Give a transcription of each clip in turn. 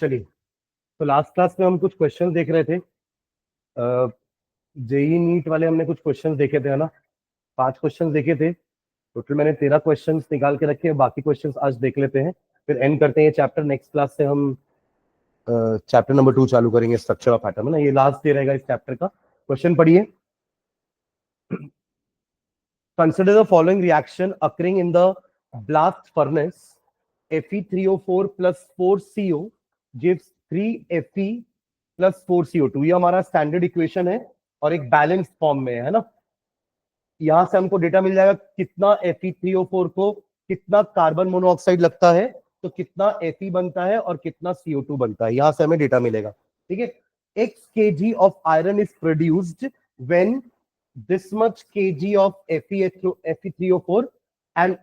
चलिए, तो last class में हम कुछ क्वेश्चन देख रहे थे। जेई नीट वाले हमने कुछ क्वेश्चंस देखे थे, है ना। 5 क्वेश्चंस देखे थे टोटल। मैंने 13 क्वेश्चंस निकाल के रखे हैं। बाकी क्वेश्चंस आज देख लेते हैं, फिर एंड करते हैं चैप्टर। नेक्स्ट क्लास से हम चैप्टर नंबर 2 चालू करेंगे, स्ट्रक्चर ऑफ एटम, है ना। ये लास्ट डे रहेगा इस चैप्टर का। क्वेश्चन पढ़िए। Consider the following reaction occurring in the blast furnace. Fe3O4 plus 4CO gives 3Fe plus 4CO2। ये हमारा स्टैंडर्ड इक्वेशन है और एक बैलेंस फॉर्म में है ना। यहां से हमको डेटा मिल जाएगा कितना Fe3O4 को कितना कार्बन मोनोऑक्साइड लगता है, तो कितना Fe बनता है और कितना CO2 बनता है। यहां से हमें डेटा मिलेगा, ठीक है। X kg of iron is produced when this much kg of Fe3O4 and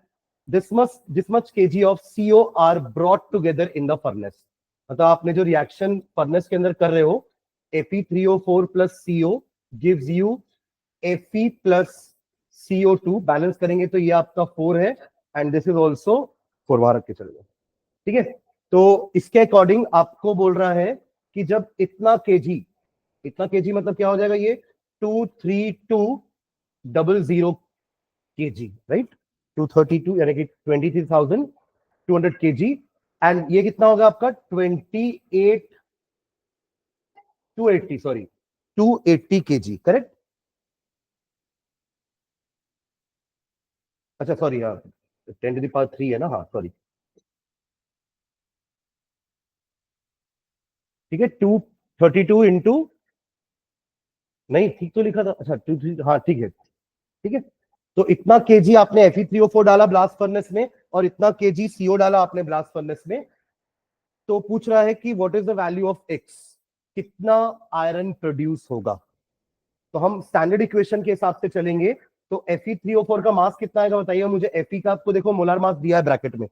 this much kg of CO are brought together in the furnace। मतलब आपने जो रिएक्शन फर्नेस के अंदर कर रहे हो, Fe3O4 plus CO gives you Fe plus CO2, balance करेंगे तो ये आपका 4 है एंड दिस इज ऑल्सो 4। वहां रख के चलेगा, ठीक है। तो इसके अकॉर्डिंग आपको बोल रहा है कि जब इतना केजी मतलब क्या हो जाएगा, ये 23200 केजी, राइट। 232 यानी कि 23,200 केजी। एंड ये कितना होगा आपका 280 केजी, करेक्ट। अच्छा सॉरी, हाँ 10⁻³ है ना, हाँ सॉरी, ठीक है। 232 इंटू, नहीं ठीक तो लिखा था, अच्छा 2 हाँ ठीक है, ठीक है। तो इतना केजी आपने Fe3O4 डाला ब्लास्ट फर्नेस में और इतना केजी CO डाला आपने ब्लास्ट फर्नेस में। तो पूछ रहा है कि what is the value of X, कितना आयरन प्रोड्यूस होगा। तो हम स्टैंडर्ड इक्वेशन के हिसाब से चलेंगे। तो Fe3O4 का मास कितना आएगा बताइए मुझे। Fe का आपको देखो मोलार मास दिया है ब्रैकेट में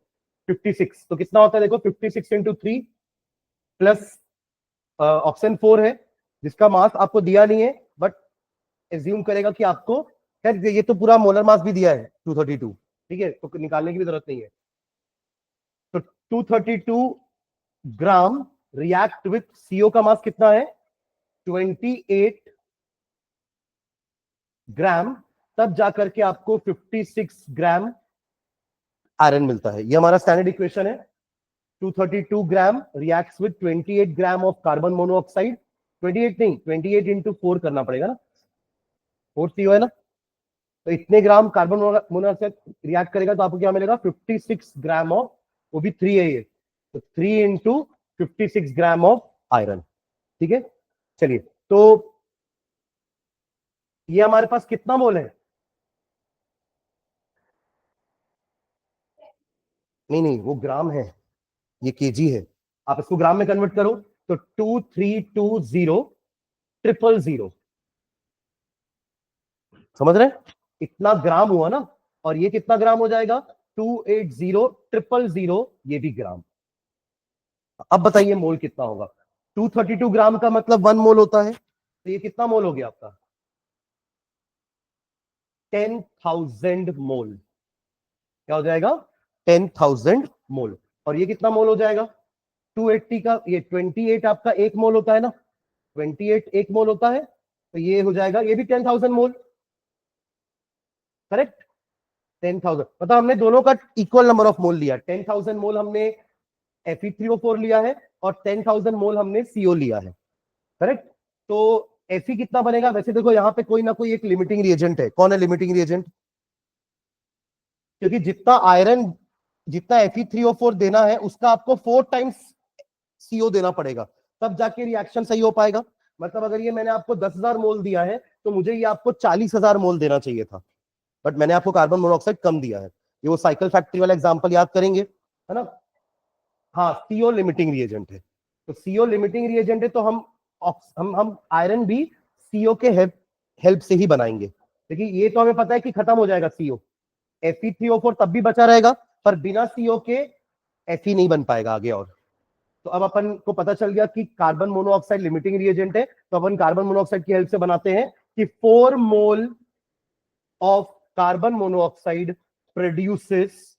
56, तो कितना होता है देखो 56 इंटू 3 प्लस ऑप्शन 4 है जिसका मास आपको दिया नहीं है, बट एज्यूम करेगा कि आपको, खैर ये तो पूरा मोलर मास भी दिया है 232, ठीक है, तो निकालने की भी जरूरत नहीं है। तो 232 ग्राम रिएक्ट विथ CO का मास कितना है 28 ग्राम, तब जाकर के आपको 56 ग्राम आयरन मिलता है। ये हमारा स्टैंडर्ड इक्वेशन है। 232 gram reacts with 28 gram of carbon monoxide. 28 नहीं, 28 इंटू 4 करना पड़ेगा ना, 4 CO है ना। तो इतने ग्राम कार्बन मोनोऑक्साइड रिएक्ट करेगा तो आपको क्या मिलेगा 56 ग्राम ऑफ, वो भी 3 है ये, तो 3 इंटू 56 ग्राम ऑफ आयरन, ठीक है। चलिए, तो ये हमारे पास कितना मोल है, नहीं नहीं वो ग्राम है, ये केजी है। आप इसको ग्राम में कन्वर्ट करो तो 2320,000 समझ रहे हैं, इतना ग्राम हुआ ना। और ये कितना ग्राम हो जाएगा 280,000, ये भी ग्राम। अब बताइए मोल कितना होगा। 232 ग्राम का मतलब 1 मोल होता है, तो ये कितना मोल हो गया आपका 10,000 मोल। क्या हो जाएगा 10,000 मोल। और ये कितना मोल हो जाएगा 280 का, ये 28 आपका 1 मोल होता है ना, 28 1 मोल होता है, तो ये हो जाएगा ये भी 10,000 मोल, करेक्ट। 10,000 मतलब हमने दोनों का इक्वल नंबर ऑफ मोल लिया। 10,000 मोल हमने Fe3O4 लिया है और 10,000 मोल हमने CO लिया है, करेक्ट। तो Fe कितना बनेगा, वैसे देखो यहाँ पे कोई ना कोई एक लिमिटिंग रिएजेंट है। कौन है लिमिटिंग रिएजेंट, क्योंकि जितना आयरन, जितना Fe3O4 देना है उसका आपको 4 टाइम्स CO देना पड़ेगा, तब जाके रिएक्शन सही हो पाएगा। मतलब अगर ये मैंने आपको 10,000 मोल दिया है तो मुझे ये आपको 40,000 मोल देना चाहिए था, बट मैंने आपको कार्बन मोनोऑक्साइड कम दिया है। ये वो साइकिल फैक्ट्री वाला एग्जांपल याद करेंगे, है ना। हाँ CO लिमिटिंग रिएजेंट है, तो CO लिमिटिंग रिएजेंट है, तो हम आयरन भी CO के हेल्प से ही बनाएंगे। देखिए ये तो हमें पता है कि खत्म हो जाएगा CO, Fe3O4 तब भी बचा रहेगा, पर बिना CO के Fe नहीं बन पाएगा आगे। और तो अब अपन को पता चल गया कि कार्बन मोनोऑक्साइड लिमिटिंग रिएजेंट है, तो अपन कार्बन मोनोऑक्साइड की हेल्प से बनाते हैं कि 4 mole of carbon monoxide produces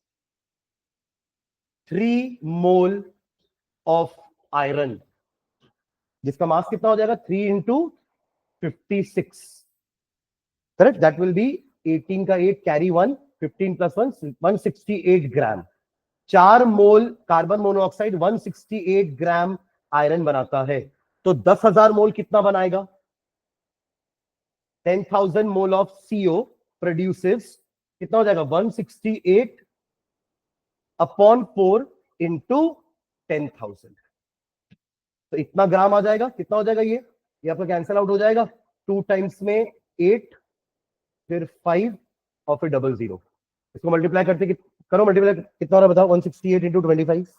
3 mole of iron, जिसका मास कितना हो जाएगा 3 × 56, करेक्ट, दैट विल बी 18 का 8 कैरी 1, 15 + 1 168 ग्राम। 4 मोल कार्बन मोनोऑक्साइड 168 ग्राम आयरन बनाता है। तो 10,000 मोल कितना बनाएगा? 10,000 मोल ऑफ CO प्रोड्यूसेस कितना हो जाएगा? 168 अपॉन 4 इंटू 10,000। तो इतना ग्राम आ जाएगा। कितना हो जाएगा ये आपका कैंसिल आउट हो जाएगा। 2 टाइम्स में 8, फिर 5 और फिर 00। इसको मल्टीप्लाई करते करो, मल्टीप्लाई कितना हो रहा है बताओ। 168 इंटू 25,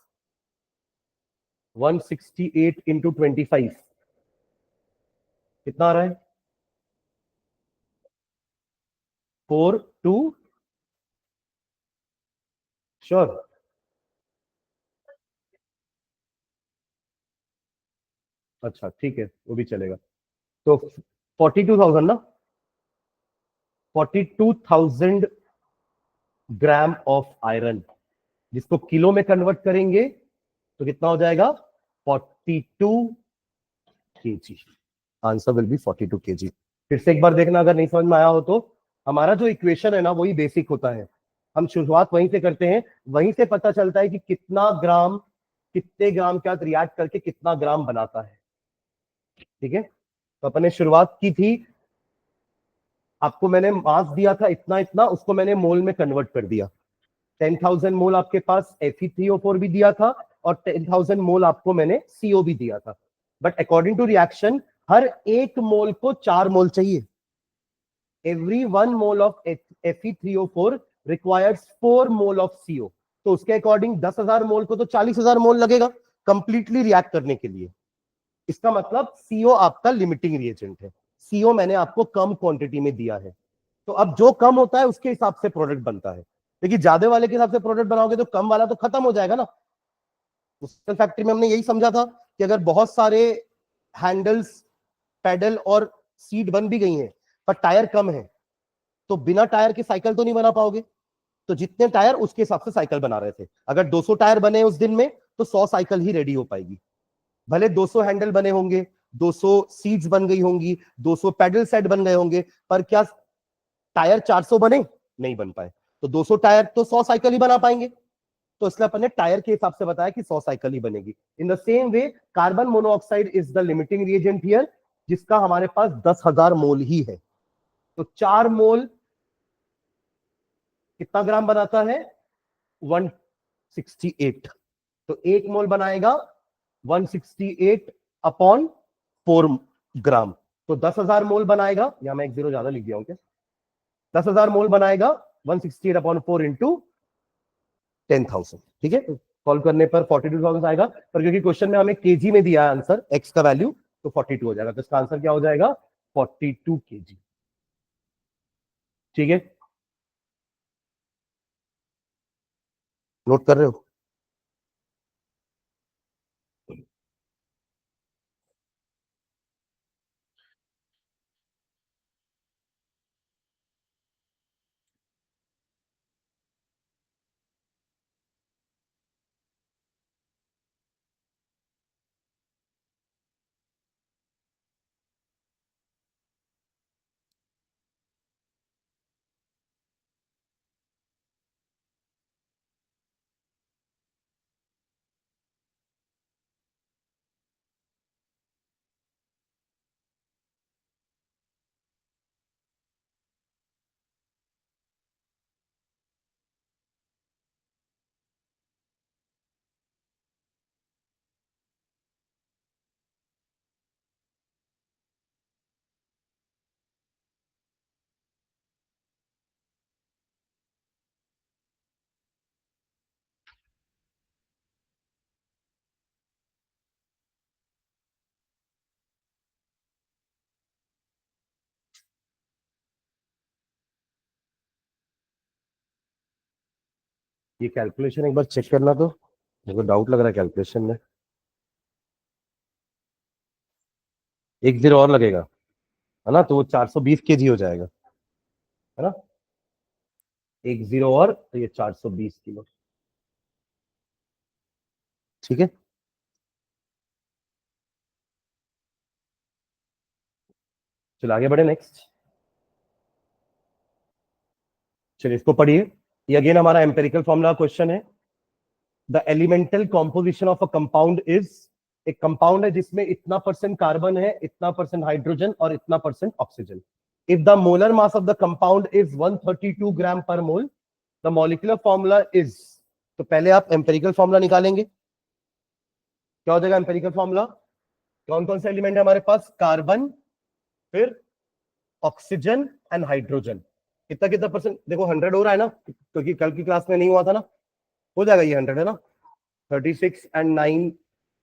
168 इंटू 25 कितना आ रहा है? 4 2 श्योर। अच्छा ठीक है, वो भी चलेगा। तो 42,000 ना, 42,000 ग्राम ऑफ आयरन, जिसको किलो में कन्वर्ट करेंगे तो कितना हो जाएगा? 42 kg। Answer will be 42 kg। फिर से एक बार देखना, अगर नहीं समझ में आया हो तो। हमारा जो इक्वेशन है ना, वही बेसिक होता है। हम शुरुआत वहीं से करते हैं, वहीं से पता चलता है कि कितना ग्राम, कितने ग्राम क्या रिएक्ट करके कितना ग्राम बनाता है। ठीक है, तो अपने शुरुआत की थी, आपको मैंने मास दिया था इतना इतना, उसको मैंने मोल में कन्वर्ट कर दिया। 10,000 मोल आपके पास Fe3O4 भी दिया था, और 10,000 मोल आपको मैंने CO भी दिया था। बट अकॉर्डिंग टू रिएक्शन, हर एक मोल को 4 मोल चाहिए। Every 1 mole of Fe3O4 requires 4 mole of CO। तो उसके अकॉर्डिंग 10,000 मोल को तो 40,000 मोल लगेगा कंप्लीटली रिएक्ट करने के लिए। इसका मतलब CO आपका लिमिटिंग रिएजेंट है। CO मैंने आपको कम क्वांटिटी में दिया है। तो अब जो कम होता है उसके हिसाब से प्रोडक्ट बनता है। लेकिन ज्यादा वाले के हिसाब से प्रोडक्ट बनाओगे तो कम वाला तो खत्म हो जाएगा ना। उस फैक्ट्री में हमने यही समझा था कि अगर बहुत सारे हैंडल्स, पेडल और सीट बन भी गई हैं, पर टायर कम है, तो बिना टायर के साइकिल तो नहीं बना पाओगे। तो जितने टायर उसके हिसाब से साइकिल बना रहे थे। अगर 200 टायर बने उस दिन में, तो 100 साइकिल ही रेडी हो पाएगी। भले 200 हैंडल बने होंगे, 200 सीट्स बन गई होंगी, 200 पेडल सेट बन गए होंगे, पर क्या टायर 400 बने? नहीं बन पाए। तो 200 टायर तो 100 साइकिल ही बना पाएंगे। तो इसलिए अपन ने टायर के हिसाब से बताया कि 100 साइकिल ही बनेगी। In the same way carbon monoxide is the limiting reagent here, जिसका हमारे पास 10,000 मोल ही है। तो 4 मोल कितना ग्राम बनाता है? 168। तो 1 मोल बनाएगा 168 अपॉन 4 ग्राम। तो 10,000 मोल बनाएगा, या मैं एक जीरो ज्यादा लिख दिया हूं क्या? 10,000 मोल बनाएगा 168 अपॉन 4 इंटू 10,000। ठीक है, सॉल्व करने पर 42,000 आएगा, पर क्योंकि क्वेश्चन में हमें केजी में दिया है आंसर, एक्स का वैल्यू, तो 42 हो जाएगा। तो इसका आंसर क्या हो जाएगा? 42 kg। ठीक है, नोट कर रहे हो? ये कैलकुलेशन एक बार चेक करना, तो मेरे को डाउट लग रहा है कैलकुलेशन में। एक जीरो और लगेगा, है ना, तो वो 420 kg हो जाएगा, है ना। एक जीरो और, तो ये 420 किलो। ठीक है, चलिए आगे बढ़े नेक्स्ट। चलिए इसको पढ़िए। ये अगेन हमारा एम्पेरिकल फॉर्मूला क्वेश्चन है। The elemental composition of a compound is, एक कंपाउंड है जिसमें इतना परसेंट कार्बन है, इतना परसेंट हाइड्रोजन और इतना percent oxygen. If the molar mass of the compound is 132 ग्राम पर मोल, द मॉलिक्यूलर फॉर्मूला इज। तो पहले आप एम्पेरिकल फॉर्मूला निकालेंगे। क्या हो जाएगा एम्पेरिकल फॉर्मूला? कौन कौन से एलिमेंट है हमारे पास? कार्बन, फिर ऑक्सीजन एंड हाइड्रोजन। कितना कितना परसेंट? देखो 100 हो रहा है ना, क्योंकि कल की क्लास में नहीं हुआ था ना। हो जाएगा ये 100 है ना, 36 एंड 9,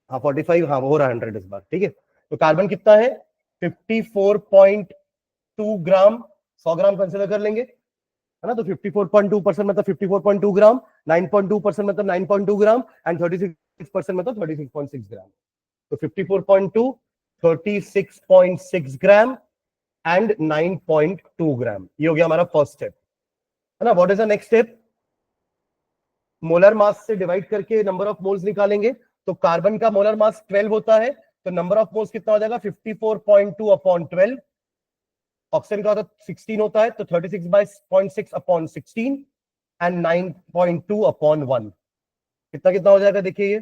हाँ 45, हाँ वो हो रहा है 100 इस बार। ठीक है, तो कार्बन कितना है? 54.2 ग्राम, 100 ग्राम कंसिडर कर लेंगे, है ना। तो 54.2% मतलब 54.2 ग्राम, 9.2% मतलब 9.2 ग्राम एंड 36% मतलब 36.6 ग्राम। तो 54.2, 36.6 ग्राम एंड 9.2 ग्राम। ये हो गया हमारा फर्स्ट स्टेप, है ना। What is the next step? Molar mass से डिवाइड करके नंबर ऑफ मोल्स निकालेंगे। तो कार्बन का मोलर मास 12 होता है, तो नंबर ऑफ मोल्स कितना हो जाएगा? 54.2 अपॉन 12। ऑक्सीजन का तो 16 होता है, तो 36/0.6 अपॉन 16 एंड 9.2 अपॉन 1। कितना कितना हो जाएगा देखिए ये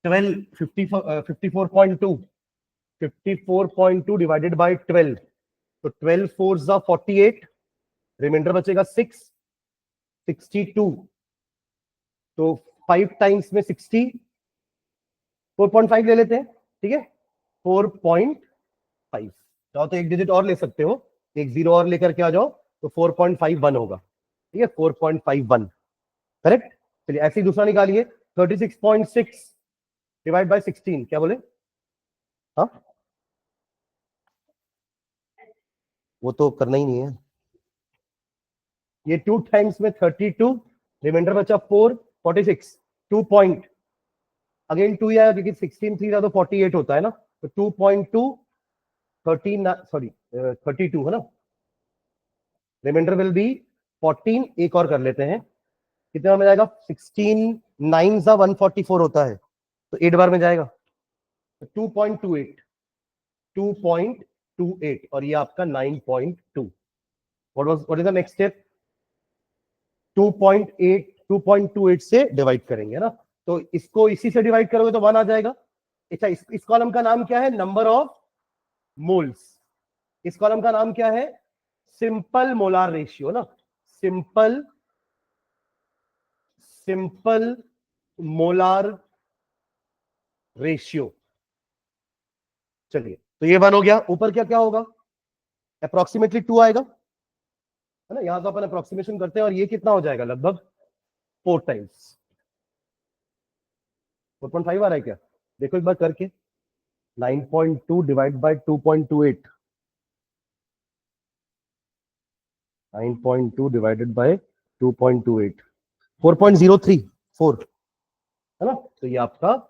12, 54.2, 54.2 डिवाइडेड बाई 12, तो 12 4 जा 48, रिमाइंडर बचेगा 6, 62, तो 5 टाइम्स में 60, 4.5 ले लेते हैं, ठीक है। 4.5 चाहो तो एक डिजिट और ले सकते हो, एक जीरो और लेकर के आ जाओ, तो 4.51 होगा, ठीक है। 4.51 करेक्ट। चलिए ऐसे ही दूसरा निकालिए। 36.6 डिवाइड बाय 16, क्या बोले? हाँ वो तो करना ही नहीं है। ये 2 टाइम्स में 32, रिमाइंडर बचा 4, 46, 2 पॉइंट, अगेन 2 आया क्योंकि 16 3 था तो 48 होता है ना, तो 2.2, 13 सॉरी 32 है ना, रिमाइंडर विल बी 14, एक और कर लेते हैं, कितना में जाएगा? 16 9 सा 144 होता है, तो 8 बार में जाएगा, तो 2.28, 2.28 और ये आपका 9.2। What is the next step? 2.8, 2.28 से डिवाइड करेंगे ना, तो इसको इसी से डिवाइड करोगे तो 1 आ जाएगा। अच्छा इस कॉलम का नाम क्या है? Number of moles. इस कॉलम का नाम क्या है? सिंपल मोलार रेशियो ना, सिंपल मोलार रेशियो। चलिए तो ये 1 हो गया। ऊपर क्या क्या होगा? अप्रोक्सीमेटली 2 आएगा, है ना। यहां तो अपन अप्रोक्सीमेशन करते हैं, और ये कितना हो जाएगा? लगभग 4 टाइम्स। 4.5 आ रहा है क्या? देखो एक बार करके, 9.2 डिवाइड बाय 2.28, 9.2 डिवाइडेड बाय 2.28, 4.034, है ना। तो ये आपका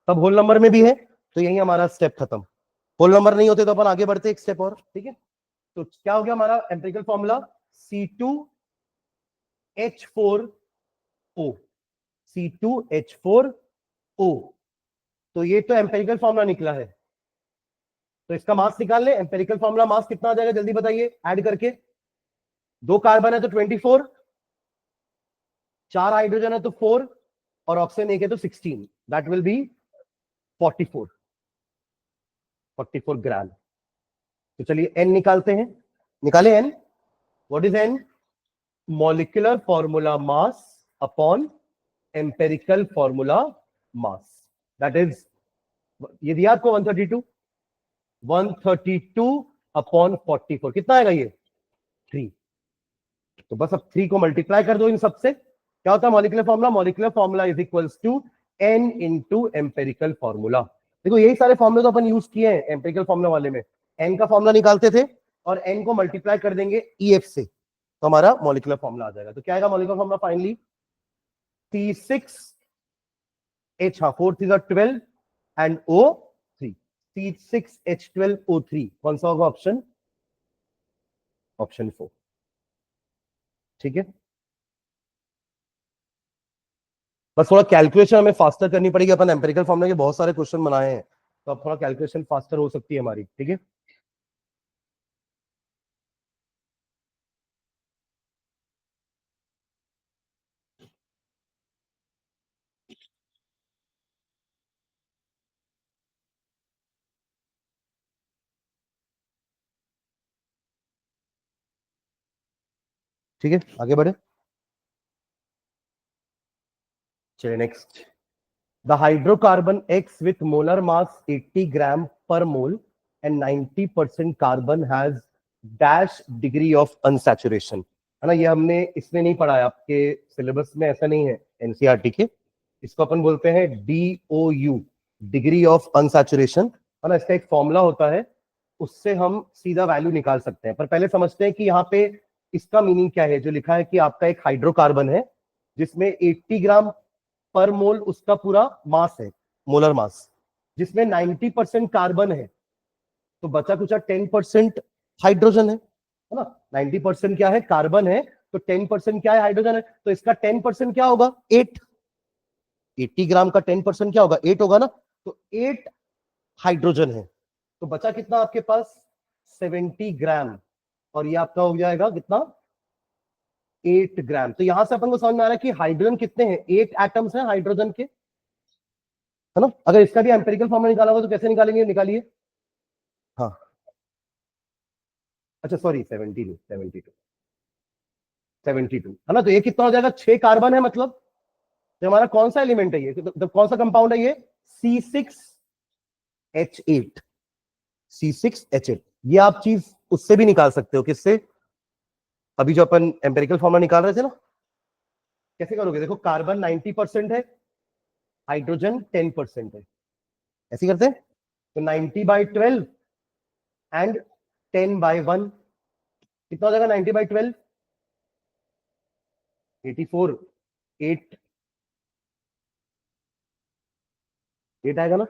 सब होल नंबर में भी है, तो यही हमारा स्टेप खत्म। होल नंबर नहीं होते तो अपन आगे बढ़ते एक स्टेप और, ठीक है। तो क्या हो गया हमारा एम्पिरिकल फॉर्मूला? C2H4O, C2H4O। तो ये तो एम्पिरिकल फॉर्मूला निकला है, तो इसका मास निकाल ले। एम्पिरिकल फॉर्मूला मास कितना आ जाएगा जल्दी बताइए ऐड करके? 2 कार्बन है तो 24, 4 हाइड्रोजन है तो 4, और ऑक्सीजन 1 है तो 16, दैट विल बी 44 ग्राम। तो चलिए एन निकालते हैं, निकाले n. What is n? Molecular formula mass upon empirical formula mass, that is, ये दिया आपको 132, 132 अपॉन 44, कितना आएगा ये? 3। तो बस अब 3 को मल्टीप्लाई कर दो इन सबसे, क्या होता है molecular formula? Molecular formula is equals to n into empirical formula. देखो यही सारे फॉर्मूले तो अपन यूज किए हैं एम्पेरिकल फॉर्मूला वाले में। एन का फॉर्मूला निकालते थे और एन को मल्टीप्लाई कर देंगे ईएफ से, तो हमारा मॉलिक्यूलर फॉर्मूला आ जाएगा। तो क्या आएगा मॉलिक्यूलर फॉर्मूला फाइनली? C6H, हाँ 4 3 12 एंड O3, C6H12O3। कौन सा होगा ऑप्शन? ऑप्शन 4, ठीक है। बस थोड़ा कैलकुलेशन हमें फास्टर करनी पड़ेगी, अपन एम्पेरिकल फॉर्मूला के बहुत सारे क्वेश्चन बनाए हैं, तो अब थोड़ा कैलकुलेशन फास्टर हो सकती है हमारी, ठीक है। ठीक है, आगे बढ़े। चलिए next, the hydrocarbon X with molar mass 80 gram per mole and 90% carbon has dash degree of unsaturation, है ना। ये हमने इसमें नहीं पढ़ा है, आपके सिलेबस में ऐसा नहीं है एनसीईआरटी के। इसको अपन बोलते हैं DOU, डिग्री ऑफ अनसैचुरेशन, है ना। इसका एक फॉर्मूला होता है, उससे हम सीधा वैल्यू निकाल सकते हैं। पर पहले समझते हैं कि यहाँ पे इसका मीनिंग क्या है। जो लिखा है कि आपका एक हाइड्रोकार्बन है जिसमें 80 ग्राम पर मोल उसका पूरा मास है, मोलर मास, जिसमें 90% कार्बन है, तो बचा कुछ 10% हाइड्रोजन है ना। 90% क्या है, कार्बन है, तो 10% क्या है, हाइड्रोजन है। तो इसका 10% क्या होगा, 8। 80 ग्राम का 10% क्या होगा, 8 होगा ना। तो 8 हाइड्रोजन है, तो बचा कितना आपके पास, 70 ग्राम। और ये आपका हो जाएगा कितना, 8 ग्राम। तो यहां से अपन को समझ में आ रहा है कि हाइड्रोजन कितने हैं, 8 एटम्स हैं हाइड्रोजन के, है ना। अगर इसका भी एम्पिरिकल फॉर्मूला निकाला होगा तो कैसे निकालेंगे, निकालिए। हाँ, अच्छा सॉरी, 72 72 72, है ना। तो ये कितना हो जाएगा, 6 कार्बन है, मतलब ये हमारा कौन सा एलिमेंट है, ये तो कौन सा कंपाउंड है ये, C6H8। C6H8, ये आप चीज उससे भी निकाल सकते हो, किससे, अभी जो अपन एम्पिरिकल फॉर्मूला निकाल रहे थे ना। कैसे करोगे, देखो कार्बन 90% है, हाइड्रोजन 10% है, ऐसे करते हैं। तो 90/12 एंड 10/1, कितना हो जाएगा 90/12, 84, 8 8 आएगा ना।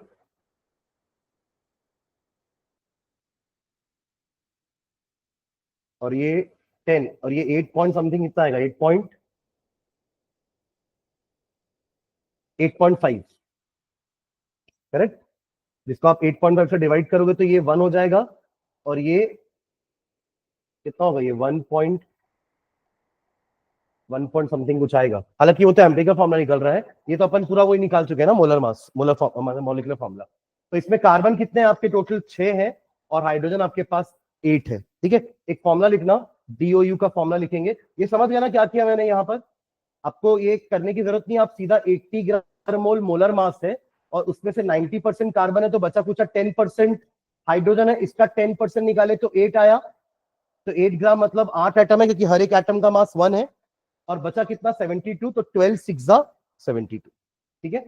और ये 10, और ये 8 पॉइंट समथिंग कितना आएगा, 8.5, करेक्ट। जिसको आप 8.5 से डिवाइड करोगे तो ये 1 हो जाएगा, और ये कितना होगा, ये 1 पॉइंट समथिंग कुछ आएगा। हालांकि वो तो एम्पिरिकल फॉर्मूला निकल रहा है, ये तो अपन पूरा वही निकाल चुके हैं ना, मोलर मास, मोलिकुलर फॉर्मूला। तो इसमें कार्बन कितने हैं आपके, टोटल 6 है, और हाइड्रोजन आपके पास 8 है, ठीक है। एक फॉर्मूला लिखना, DOU का फॉर्मूला लिखेंगे। ये समझ गया ना क्या किया मैंने यहाँ पर, आपको ये करने की जरूरत नहीं, आप सीधा 80 ग्राम मोल मोलर मास है, और उसमें से 90% कार्बन है, तो बचा कुछ 10% हाइड्रोजन है, इसका 10% निकाले तो 8 आया। तो 8 ग्राम मतलब 8 एटम है, क्योंकि हर एक एटम का मास 1 है। और बचा कितना, 72, तो 12 6 72, ठीक है।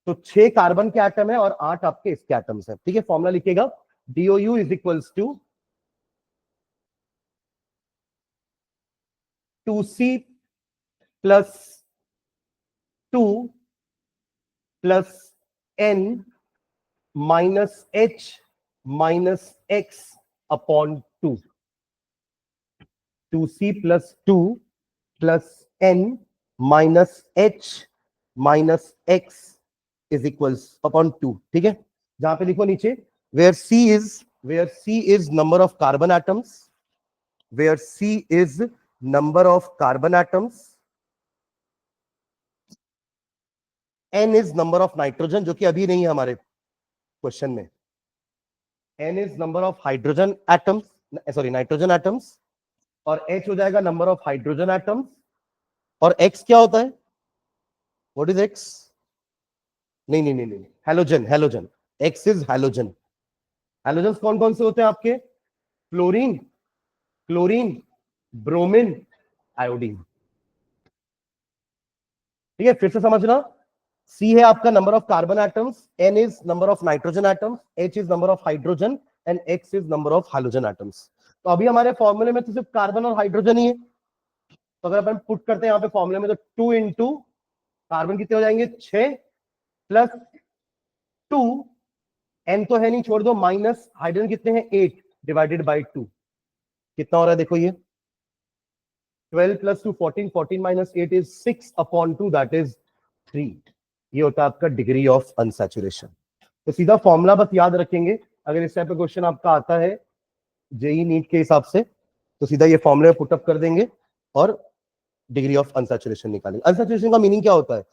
तो 6 कार्बन के एटम है और 8 आपके इसके एटम्स है, ठीक है। फॉर्मूला लिखिएगा, DOU is equals to 2C plus 2 plus N minus H minus X upon 2। 2C plus 2 plus N minus H minus X is equals upon 2, ठीक है। जहां पे लिखो नीचे, where C is number of carbon atoms, where C is number of carbon atoms, N is number of nitrogen, जो कि अभी नहीं है हमारे क्वेश्चन में। N is number of hydrogen atoms, sorry nitrogen atoms, और H हो जाएगा नंबर ऑफ हाइड्रोजन एटम्स, और X क्या होता है, व्हाट इज X, नहीं नहीं नहीं नहीं, halogen, halogen, X is halogen. Halogen कौन कौन से होते हैं आपके, फ्लोरीन, क्लोरीन, ब्रोमीन, आयोडीन, ठीक है। फिर से समझना, C है आपका number of carbon atoms, N is number of nitrogen atoms, H is number of hydrogen, and X is number of halogen atoms. तो अभी हमारे फॉर्मूले में तो सिर्फ कार्बन और हाइड्रोजन ही है। तो अगर अपन पुट करते हैं यहाँ पे फॉर्मूले में, तो 2 इंटू कार्बन कितने हो जाएंगे, 6 प्लस 2, N तो है नहीं, छोड़ दो, माइनस हाइड्रोजन कितने हैं, 8 डिवाइडेड बाई 2, कितना हो रहा है देखो ये, 12 plus 2 14, 14 minus 8 is 6 upon 2, that is 3। ये होता है आपका डिग्री ऑफ अनसैचुरेशन। तो सीधा फॉर्मूला बस याद रखेंगे, अगर इस टाइप का क्वेश्चन आपका आता है जेई नीट के हिसाब से, तो सीधा ये फॉर्मूला पुटअप कर देंगे और डिग्री ऑफ अनसैचुरेशन निकालेंगे। अनसैचुरेशन का मीनिंग क्या होता है,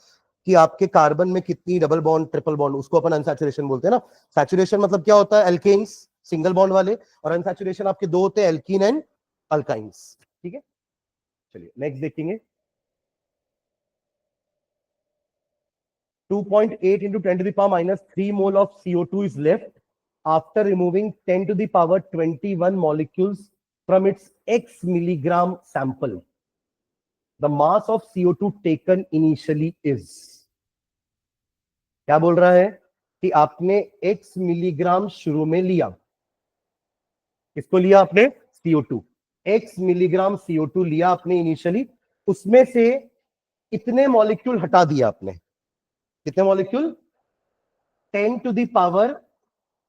कि आपके कार्बन में कितनी डबल बॉन्ड, ट्रिपल बॉन्ड, उसको अपन अनसैचुरेशन बोलते हैं ना। सैचुरेशन मतलब क्या होता है, एल्केन्स सिंगल बॉन्ड वाले, और अनसैचुरेशन आपके दो होते हैं, एल्कीन एंड अल्काइंस, ठीक है। चलिए नेक्स्ट देखेंगे। 2.8 into 10 to the power minus 3 mole of CO2 is left after removing 10 to the power 21 molecules from its x milligram sample. The mass of CO2 taken initially is. क्या बोल रहा है कि आपने x मिलीग्राम शुरू में लिया। किसको लिया आपने? CO2। x मिलीग्राम CO2 लिया आपने इनिशियली, उसमें से इतने मॉलिक्यूल हटा दिया आपने। कितने molecule? 10 to the power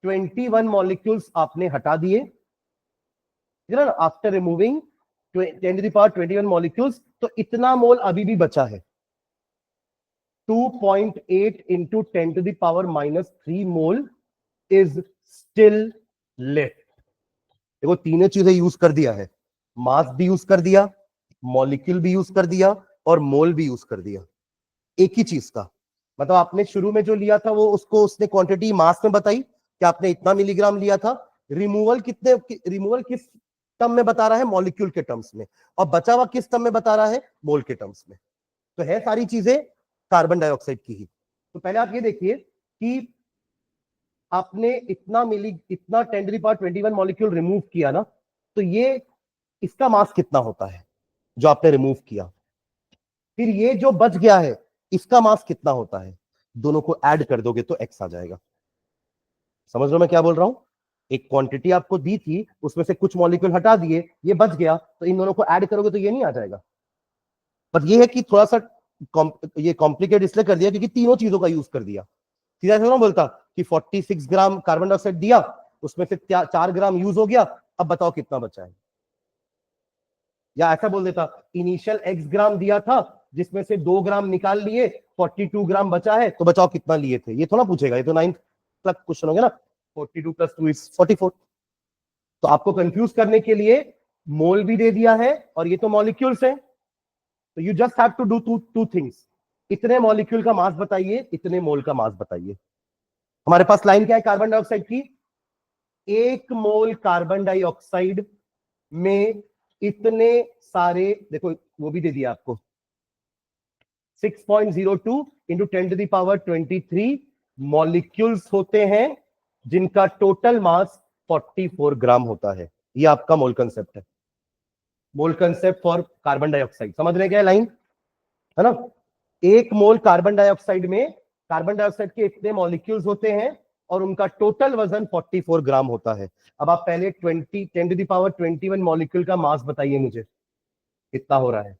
21 molecules आपने हटा दिए ना, after removing 10 to the power 21 molecules. तो इतना मोल अभी भी बचा है। 2.8 into 10 to the power minus 3 mole is still left. देखो तीनों चीजें यूज कर दिया है, मास भी यूज कर दिया, मॉलिक्यूल भी यूज कर दिया और मोल भी यूज कर दिया एक ही चीज का। मतलब आपने शुरू में जो लिया था वो उसको उसने क्वांटिटी मास में बताई कि आपने इतना मिलीग्राम लिया था। रिमूवल किस टर्म में बता रहा है? मॉलिक्यूल के टर्म्स में। और बचा हुआ किस टर्म में बता रहा है? मोल के टर्म्स में। तो है सारी चीजें कार्बन डाइऑक्साइड की ही। तो पहले आप ये देखिए कि आपने इतना 10 to the power 21 molecule remove किया ना, तो ये इसका मास कितना होता है जो आपने रिमूव किया। फिर ये जो बच गया है इसका मास कितना होता है, दोनों को ऐड कर दोगे तो x आ जाएगा। समझ लो मैं क्या बोल रहा हूं? एक क्वांटिटी आपको दी थी, उसमें से कुछ मॉलिक्यूल हटा दिए, ये बच गया, तो इन दोनों को ऐड करोगे तो ये नहीं आ जाएगा। पर ये है कि थोड़ा सा ये कॉम्प्लिकेट इसलिए कर दिया क्योंकि तीनों चीजों का यूज कर दिया। सीधा ऐसा ना बोलता कि 46 ग्राम कार्बन डाइऑक्साइड दिया, उसमें से 4 ग्राम यूज हो गया, अब बताओ कितना बचा है। या ऐसा बोल देता इनिशियल x ग्राम दिया था जिसमें से 2 ग्राम निकाल लिए, 42 ग्राम बचा है, तो बताओ कितना लिए थे। ये थोड़ा पूछेगा, ये तो 9th तक क्वेश्चन हो गया ना। 42 प्लस 2 इज 44। तो आपको कंफ्यूज करने के लिए मोल भी दे दिया है और ये तो मॉलिक्यूल्स है। तो you just have to do two things. इतने मॉलिक्यूल का मास बताइए, इतने मोल का मास बताइए। हमारे पास लाइन क्या है कार्बन डाइऑक्साइड की? 1 मोल कार्बन डाइऑक्साइड में इतने सारे, देखो वो भी दे दिया आपको, 6.02 into 10 to the power 23 molecules होते हैं जिनका टोटल मास 44 ग्राम होता है। ये आपका मोल कंसेप्ट है। मोल कंसेप्ट फॉर कार्बन डाइऑक्साइड समझ रहे क्या है लाइन, है ना? 1 मोल कार्बन डाइऑक्साइड में कार्बन डाइऑक्साइड के इतने मॉलिक्यूल्स होते हैं और उनका टोटल वजन 44 ग्राम होता है। अब आप पहले 10 टू द पावर 21 मॉलिक्यूल का मास बताइए मुझे कितना हो रहा है।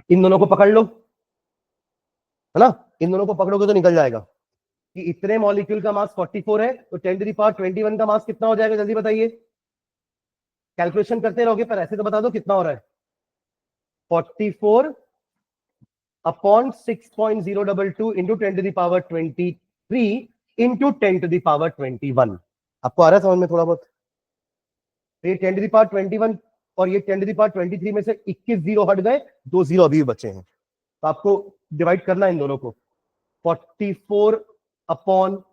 इन दोनों को पकड़ लो, है ना? इन दोनों को पकड़ोगे तो निकल जाएगा कि इतने मॉलिक्यूल का मास 44 है, तो 10 टू द पावर 21 का मास कितना हो जाएगा, जल्दी बताइए। कैलकुलेशन करते रहोगे पर ऐसे तो बता दो कितना हो रहा है। 44 upon 6.022 into 10 to the power 23 into 10 to the power 21। आपको आ रहा है समझ में थोड़ा बहुत? ये 10 टू द पावर 21 और ये 10 टू द पावर 23 में से 21 जीरो हट गए, 2 जीरो अभी भी बचे हैं। तो आपको डिवाइड करना है इन दोनों को। 44 अपॉन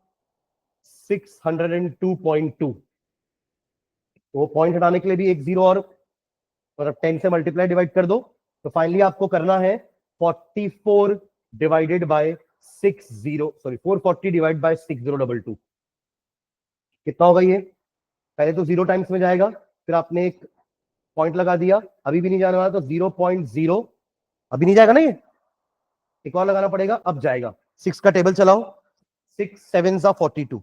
602.2, वो पॉइंट हटाने के लिए भी एक जीरो और 10 से मल्टीप्लाई डिवाइड कर दो। तो फाइनली आपको करना है 44 डिवाइडेड बाय 440 डिवाइड बाय 6022। कितना होगा ये? पहले तो 0 टाइम्स में जाएगा, फिर आपने एक पॉइंट लगा दिया, अभी भी नहीं जाने वाला, तो 0.0 अभी नहीं जाएगा ना, ये एक और लगाना पड़ेगा, अब जाएगा। 6 का टेबल चलाओ, 6 7 42,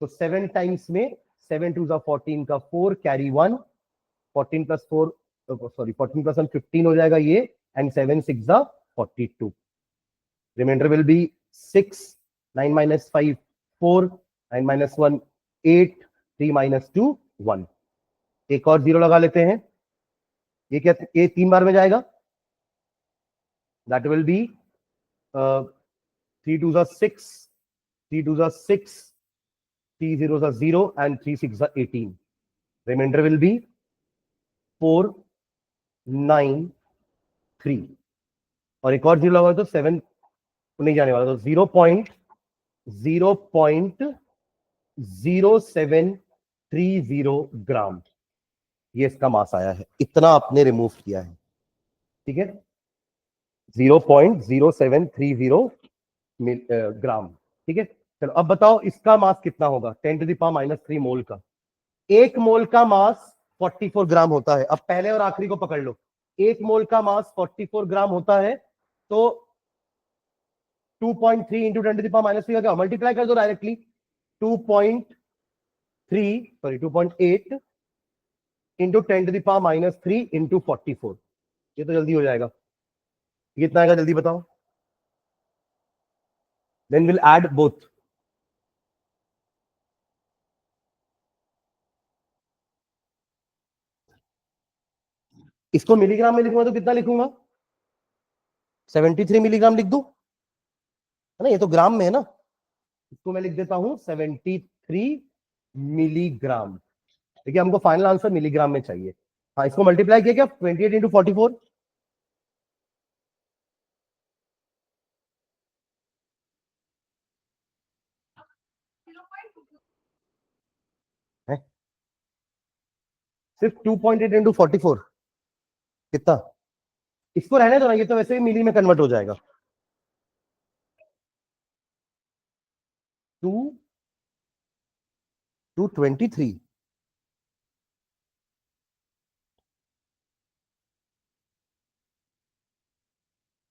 तो 7 टाइम्स में 7 2 14 का 4 कैरी 1, 14 प्लस 4 सॉरी 14 प्लस 1 15 हो जाएगा ये, and 7 6 42। Reminder will be 6, 9 minus 5 4, 9 minus 1 8, 3 minus 2 1। एक और जीरो लगा लेते हैं। ये क्या, ये 3 बार में जाएगा, that will B 3 2 6, 3 2 6, 3 0 0 and 3 6 18। Reminder will be 4 9 3, और एक और जीरो लगा तो 7 नहीं जाने वाला, तो 0.0730 ग्राम। ये इसका मास आया है, इतना आपने रिमूव किया है, ठीक है, 0.0730 ग्राम, ठीक है। चलो अब बताओ इसका मास कितना होगा, 10⁻³ मोल का। एक मोल का मास 44 ग्राम होता है। अब पहले और आखिरी को पकड़ लो, एक मोल का मास 44 ग्राम होता है, तो 2.3 इंटू 10⁻³ का मल्टीप्लाई कर दो डायरेक्टली, 2.3 सॉरी 2.8 इंटू 10⁻³ इंटू 44, ये तो जल्दी हो जाएगा। कितना आएगा जल्दी बताओ, देन विल ऐड बोथ। इसको मिलीग्राम में लिखूंगा तो कितना लिखूंगा, 73 मिलीग्राम लिख दूं, है ना, ये तो ग्राम में है ना, इसको मैं लिख देता हूं 73 मिलीग्राम। देखिए हमको फाइनल आंसर मिलीग्राम में चाहिए। हाँ, इसको मल्टीप्लाई किया क्या, 28 इंटू 44 है, सिर्फ 2.8 इंटू 44 कितना, इसको रहने दो ना, ये तो वैसे ही मिली में कन्वर्ट हो जाएगा। 223,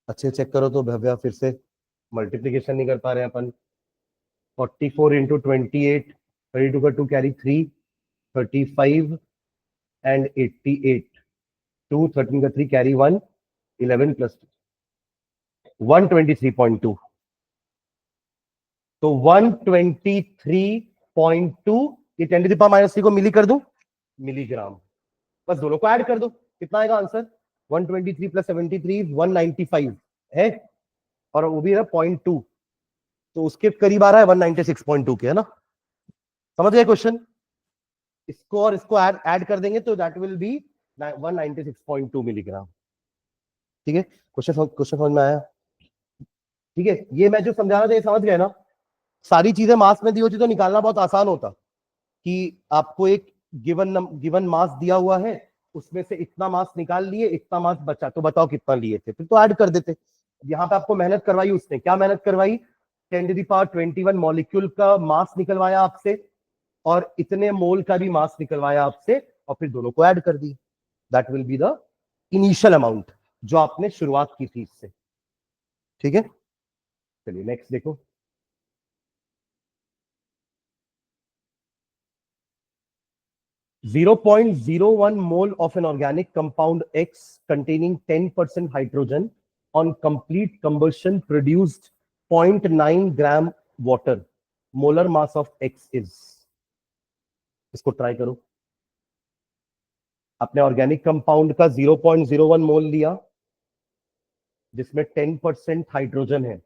अच्छे चेक करो तो भव्या, फिर से मल्टीप्लीकेशन नहीं कर पा रहे हैं अपन। 44 इंटू 28, 32 का 2 कैरी 3, 35 एंड 88, 2 13 का 3 कैरी 1, 11 प्लस 123.2, तो 123.2, ये 10⁻³ को मिली कर दूं, मिलीग्राम, बस दोनों को ऐड कर दो, कितना आएगा आंसर, 123 प्लस 73 195 है, और वो भी है 0.2, तो उसके करीब आ रहा है 196.2 के, है ना, समझ गए क्वेश्चन। इसको और इसको ऐड ऐड कर देंगे तो दैट विल बी 196.2 मिलीग्राम, ठीक है। क्वेश्चन क्वेश्चन समझ में आया, ठीक है। ये मैं जो समझा रहा था ये समझ गए ना, सारी चीजें मास में दी होती तो निकालना बहुत आसान होता, कि आपको एक गिवन मास दिया हुआ है, उसमें से इतना मास निकाल लिए, इतना मास बचा, तो बताओ कितना लिए थे, फिर तो ऐड कर देते। यहाँ पे आपको मेहनत करवाई उसने, क्या मेहनत करवाई, 10⁻21 मॉलिक्यूल का मास निकलवाया आपसे, और इतने मोल का भी मास निकलवाया आपसे, और फिर दोनों को ऐड कर दी, that will be the initial amount जो आपने शुरुआत की थी इससे, ठीक है। चलिए नेक्स्ट देखो, 0.01 mole of an organic compound X containing 10% hydrogen on complete combustion produced 0.9 gram water. Molar mass of X is, इसको ट्राई करो। आपने ऑर्गेनिक कंपाउंड का 0.01 मोल लिया, जिसमें 10% हाइड्रोजन है,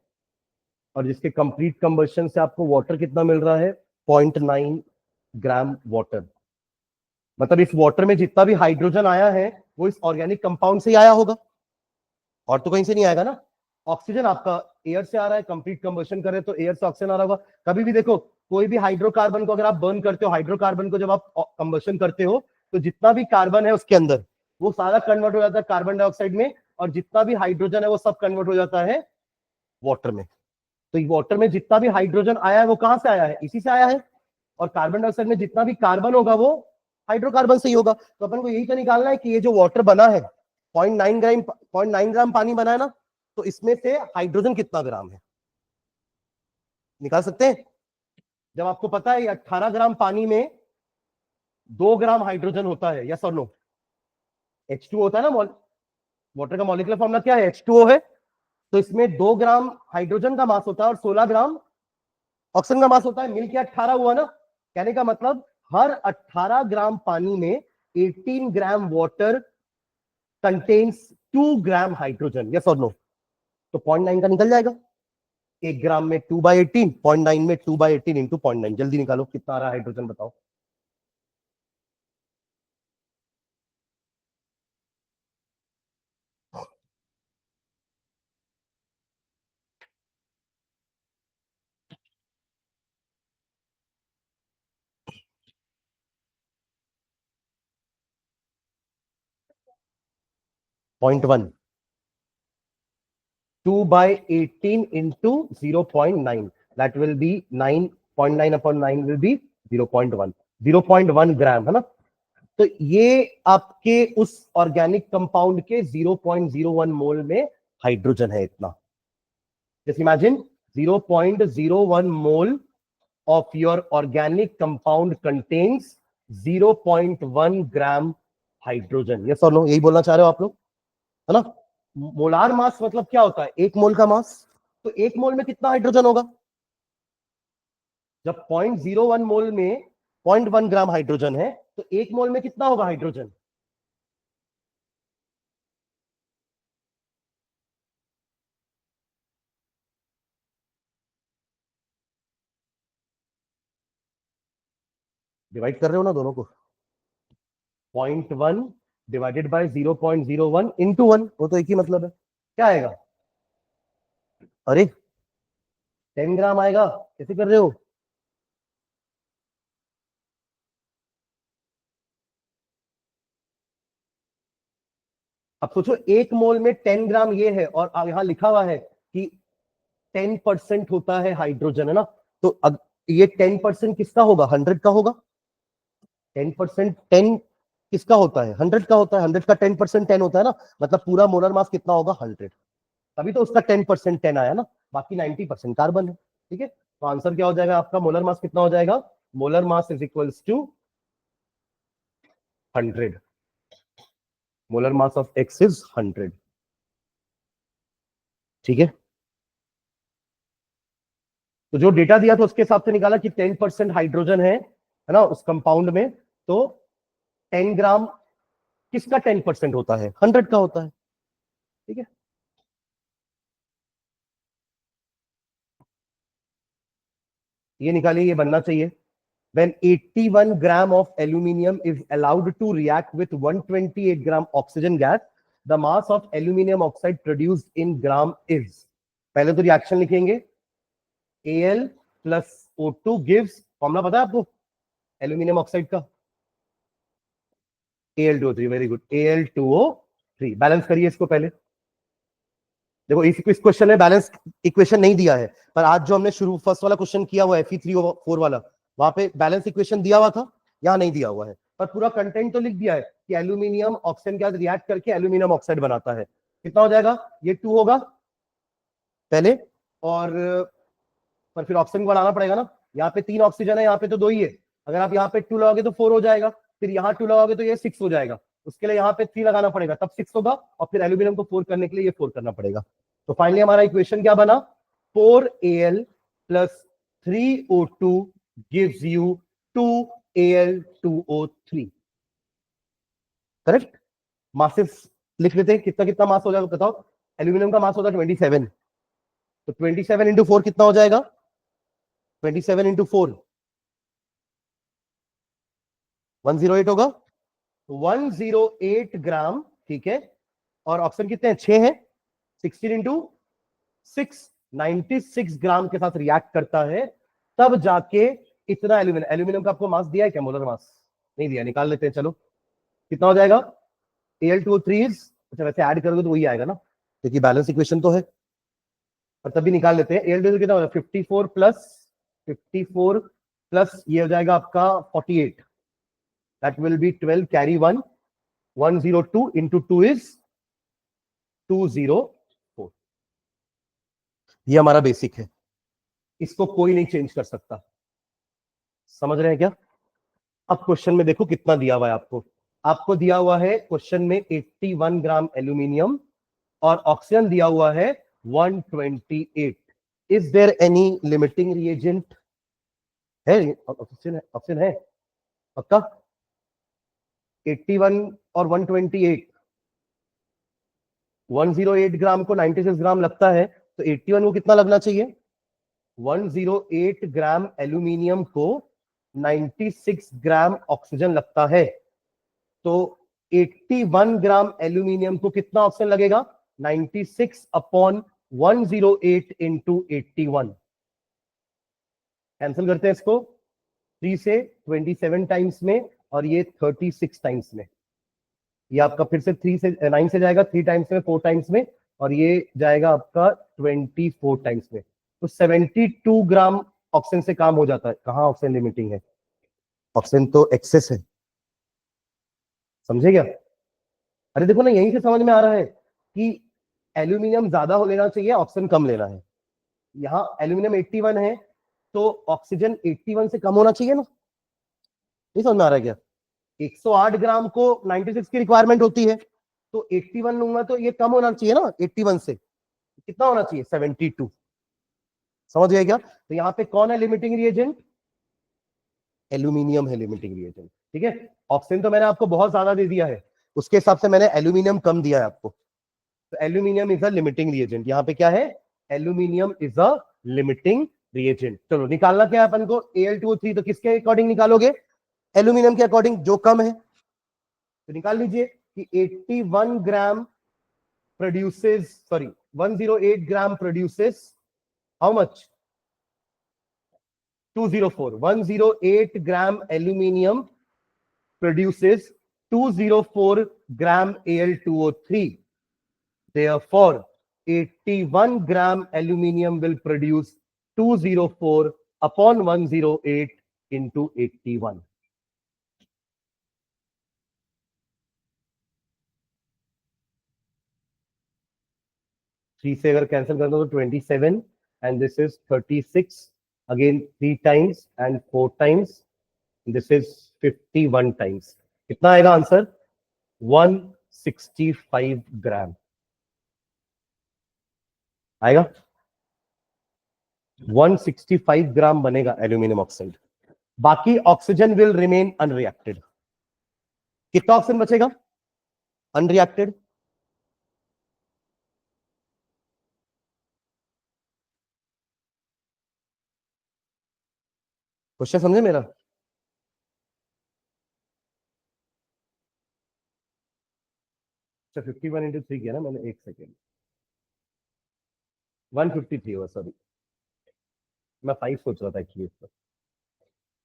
और जिसके कंप्लीट कंबशन से आपको वाटर कितना मिल रहा है, 0.9 ग्राम वाटर। मतलब इस वाटर में जितना भी हाइड्रोजन आया है वो इस ऑर्गेनिक कंपाउंड से ही आया होगा, और तो कहीं से नहीं आएगा ना। ऑक्सीजन आपका एयर से आ रहा है, कंप्लीट कंबशन कर रहे तो एयर से ऑक्सीजन आ रहा होगा। कभी भी देखो, कोई भी हाइड्रोकार्बन को अगर आप बर्न करते हो, हाइड्रोकार्बन को जब आप कंबशन करते हो, तो जितना भी कार्बन है उसके अंदर, वो सारा कन्वर्ट हो जाता है कार्बन डाइऑक्साइड में, और जितना भी हाइड्रोजन है वो सब कन्वर्ट हो जाता है वाटर में। तो वाटर में जितना भी हाइड्रोजन आया है वो कहां से आया है, इसी से आया है, और कार्बन डाइऑक्साइड में जितना भी कार्बन होगा वो हाइड्रोकार्बन से ही होगा। तो अपन को यही तो निकालना है कि ये जो वाटर बना है, 0.9 ग्राम पानी बना है ना, तो इसमें से हाइड्रोजन कितना ग्राम है, निकाल सकते हैं। जब आपको पता है 18 ग्राम पानी में 2 ग्राम हाइड्रोजन होता है, यस और नो, H2 होता है ना, वाटर का मॉलिक्यूलर फॉर्मूला क्या है, H2O है, तो इसमें 2 ग्राम हाइड्रोजन का मास होता है और 16 ग्राम ऑक्सीजन का मास होता है, मिलकर 18 हुआ ना। कहने का मतलब हर 18 ग्राम पानी में 18 gram water contains 2 gram hydrogen, yes और नो, तो 0.9 का निकल जाएगा। 1 ग्राम में 2/18, 0.9 में 2/18 इंटू 0.9, जल्दी निकालो कितना आ रहा है हाइड्रोजन बताओ। 0.1 2 by 18 into 0.9 that will be 9.9 upon 9 will be 0.1 0.1 ग्राम है ना। तो ये आपके उस ऑर्गेनिक कंपाउंड के 0.01 मोल में हाइड्रोजन है इतना। Just imagine 0.01 mole of your organic compound contains 0.1 gram hydrogen. Yes और नो, यही बोलना चाह रहे हो आप लोग, है ना। मोलार मास मतलब क्या होता है, एक मोल का मास। तो एक मोल में कितना हाइड्रोजन होगा, जब 0.01 मोल में 0.1 ग्राम हाइड्रोजन है तो एक मोल में कितना होगा हाइड्रोजन। डिवाइड कर रहे हो ना दोनों को, 0.1 डिवाइडेड बाय 0.01 इंटू 1, वो तो एक ही मतलब है। क्या आएगा, अरे 10 ग्राम आएगा। कैसे कर रहे हो, अब सोचो एक मोल में 10 ग्राम ये है और यहां लिखा हुआ है कि 10% होता है हाइड्रोजन, है ना। तो अब ये 10% किसका होगा, 100 का होगा। 10% 10 किसका होता है, 100 का होता है। 100 का 10% 10 होता है ना, मतलब पूरा मोलर मास कितना होगा, 100। तभी तो उसका 10% 10 आया ना, बाकी 90% कार्बन है। ठीक है, तो आंसर क्या हो जाएगा आपका, मोलर मास कितना हो जाएगा, molar mass is equals to 100। Molar mass of x is 100। ठीक है, तो जो डेटा दिया था उसके हिसाब से निकाला कि 10% हाइड्रोजन है ना उस कंपाउंड में। तो 10 ग्राम किसका 10% होता है, 100 का होता है। ठीक है, ये निकालिए, ये बनना चाहिए। When 81 gram of aluminium is allowed to react with 128 gram oxygen gas, the mass of aluminium oxide produced in gram is। पहले तो रिएक्शन लिखेंगे, Al plus O2 gives, formula पता है आपको एल्यूमिनियम ऑक्साइड का, Al2O3। Very good, Al2O3। Balance करिए इसको पहले। देखो इस क्वेश्चन में बैलेंस इक्वेशन नहीं दिया है, पर आज जो हमने शुरू फर्स्ट वाला क्वेश्चन किया हुआ है Fe3O4 वाला, वहां पे बैलेंस इक्वेशन दिया हुआ था, यहाँ नहीं दिया हुआ है। पर पूरा कंटेंट तो लिख दिया है कि एल्यूमिनियम ऑक्सीजन के साथ रिएक्ट करके एल्यूमिनियम ऑक्साइड बनाता है। कितना हो जाएगा, ये 2 होगा पहले, और पर फिर ऑक्सीजन को बढ़ाना पड़ेगा ना। यहाँ पे 3 ऑक्सीजन है, यहाँ पे तो 2 ही है। अगर आप यहाँ पे 2 लगाओगे तो 4 हो जाएगा, फिर यहाँ 2 लगाओगे तो ये 6 हो जाएगा। उसके लिए यहाँ पे 3 लगाना पड़ेगा, तब 6 होगा, और फिर एल्यूमिनियम को 4 करने के लिए ये 4 करना पड़ेगा। तो फाइनली हमारा इक्वेशन क्या बना, 4Al plus 3O2 gives you 2Al2O3। Correct. Masses लिख लेते हैं, कितना कितना मास हो जाएगा बताओ। एल्यूमिनियम का मास होता है 27, तो 27 इंटू 4 कितना हो जाएगा, 27 इंटू 4 108 होगा, 108 ग्राम। ठीक है, और ऑप्शन कितने हैं, 6 है, 16 इंटू 6 96 ग्राम के साथ रिएक्ट करता है, तब जाके इतना एल्यूमिनियम। एल्यूमिनियम का आपको मास दिया है क्या, मोलर मास नहीं दिया, निकाल लेते हैं चलो। कितना हो जाएगा, Al2O3 इज, अच्छा वैसे ऐड करोगे तो वही आएगा ना, क्योंकि बैलेंस इक्वेशन तो है, पर तभी निकाल लेते हैं। Al2O कितना हो जाएगा, 54 प्लस ये हो जाएगा आपका 48, that will B 12 carry 1 102 into 2 is 204। ये हमारा बेसिक है, इसको कोई नहीं चेंज कर सकता। समझ रहे हैं क्या। अब क्वेश्चन में देखो कितना दिया हुआ है आपको। आपको दिया हुआ है क्वेश्चन में 81 ग्राम एल्यूमिनियम और ऑक्सीजन दिया हुआ है 128। Is there any limiting reagent, है ऑप्शन है पक्का। 81 और 128, 108 ग्राम को 96 ग्राम लगता है, तो 81 को कितना लगना चाहिए, 108 ग्राम एल्यूमिनियम को 96 ग्राम ऑक्सीजन लगता है, तो 81 ग्राम एल्यूमिनियम को कितना ऑक्सीजन लगेगा, 96 अपॉन 108 इंटू 81। कैंसिल करते हैं इसको, 3 से 27 टाइम्स में और ये 36 टाइम्स में। ये आपका फिर से 3 से 9 से जाएगा 3 टाइम्स में, 4 टाइम्स में, और ये जाएगा आपका 24 टाइम्स में। तो 72 ग्राम ऑक्सीजन से काम हो जाता है। कहाँ ऑक्सीजन लिमिटिंग है? ऑक्सीजन तो एक्सेस है, समझे क्या? अरे देखो ना, यहीं से समझ में आ रहा है कि एल्यूमिनियम ज्यादा हो लेना चाहिए, ऑक्सीजन कम लेना है। यहाँ एल्यूमिनियम 81 है तो ऑक्सीजन 81 से कम होना चाहिए ना? नहीं समझ में आ रहा है क्या? 108 ग्राम को 96 की रिक्वायरमेंट होती है, तो 81 लूंगा तो ये कम होना चाहिए ना 81 से। कितना होना चाहिए? 72। समझ गए क्या? तो यहाँ पे कौन है लिमिटिंग रिएजेंट? एल्यूमिनियम है लिमिटिंग रिएजेंट। ठीक है, ऑक्सीजन तो मैंने आपको बहुत ज्यादा दे दिया है, उसके हिसाब से मैंने एल्यूमिनियम कम दिया है आपको। तो aluminium is a limiting reagent. यहाँ पे क्या है? Aluminium is a limiting reagent. चलो निकालना क्या है अपन को? Al2O3। तो किसके अकॉर्डिंग निकालोगे? एल्यूमिनियम के अकॉर्डिंग, जो कम है। तो निकाल लीजिए कि 81 ग्राम produces, sorry, 108 gram produces how much? 204. 108 gram aluminium produces 204 gram Al2O3. Therefore, 81 gram aluminium will produce 204 upon 108 into 81. Three से अगर कैंसिल कर दो तो 27 and this is 36, again 3 times and 4 times, this is 51 times. कितना आएगा आंसर? 165 ग्राम आएगा। 165 ग्राम बनेगा aluminium oxide. बाकी ऑक्सीजन विल रिमेन अनरिएक्टेड। कितना ऑक्सीजन बचेगा अनरिएक्टेड? क्वेश्चन समझे मेरा? अच्छा 51 इंटू 3 किया ना मैंने, एक सेकेंड। 153 हुआ, सॉरी, मैं 5 सोच रहा था एक्चुअली इसका।